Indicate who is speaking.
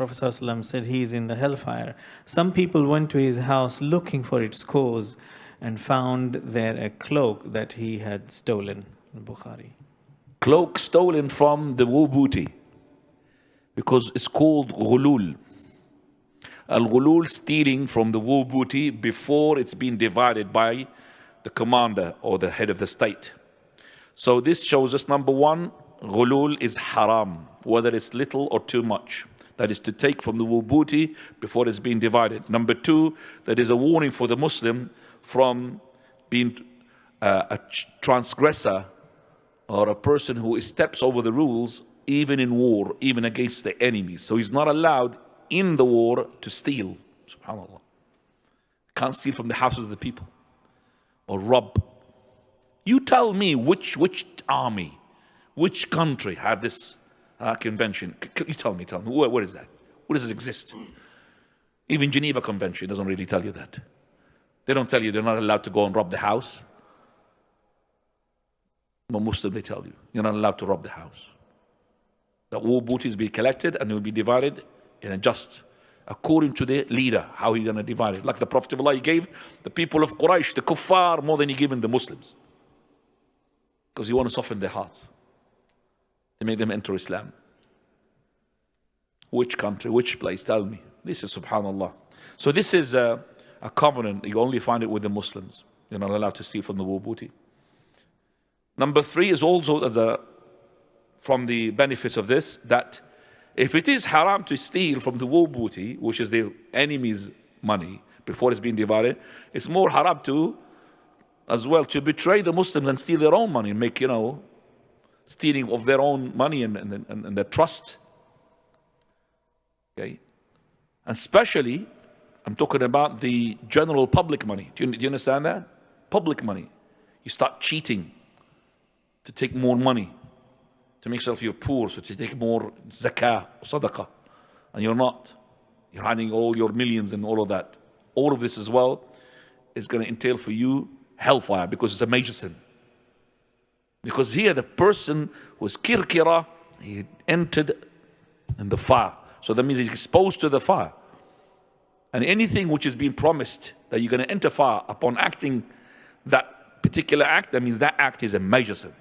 Speaker 1: Prophet ﷺ said he is in the hellfire. Some people went to his house looking for its cause and found there a cloak that he had stolen. Bukhari.
Speaker 2: Cloak stolen from the war booty, because it's called ghulul. Al-ghulul, stealing from the war booty before it's been divided by the commander or the head of the state. So this shows us, number one, ghulul is haram, whether it's little or too much. That is to take from the war booty before it's been divided. Number two, that is a warning for the Muslim from being a transgressor or a person who steps over the rules, even in war, even against the enemies. So he's not allowed in the war to steal. SubhanAllah. Can't steal from the houses of the people or rob. You tell me which army, which country have this convention. You tell me, where is that? Where does it exist? Even Geneva Convention doesn't really tell you that. They don't tell you they're not allowed to go and rob the house. But Muslim, they tell you, you're not allowed to rob the house. The war booty will be collected and it will be divided in a just, according to the leader, how he's going to divide it. Like the Prophet of Allah, he gave the people of Quraysh, the kuffar, more than he given the Muslims. Because he wanted to soften their hearts. They made them enter Islam. Which country, which place? Tell me. This is subhanallah. So this is a covenant. You only find it with the Muslims. You're not allowed to steal from the war booty. Number three is also from the benefits of this, that if it is haram to steal from the war booty, which is the enemy's money, before it's been divided, it's more haram to, as well, to betray the Muslims and steal their own money and make, stealing of their own money and their trust. Okay? And especially, I'm talking about the general public money. Do you understand that? Public money. You start cheating to take more money, to make yourself you're poor, so to take more zakah, sadaqah, and you're not. You're hiding all your millions and all of that. All of this as well is going to entail for you hellfire, because it's a major sin. Because here the person who is kirkira, he entered in the fire. So that means he's exposed to the fire. And anything which is being promised that you're going to enter fire upon acting that particular act, that means that act is a major sin.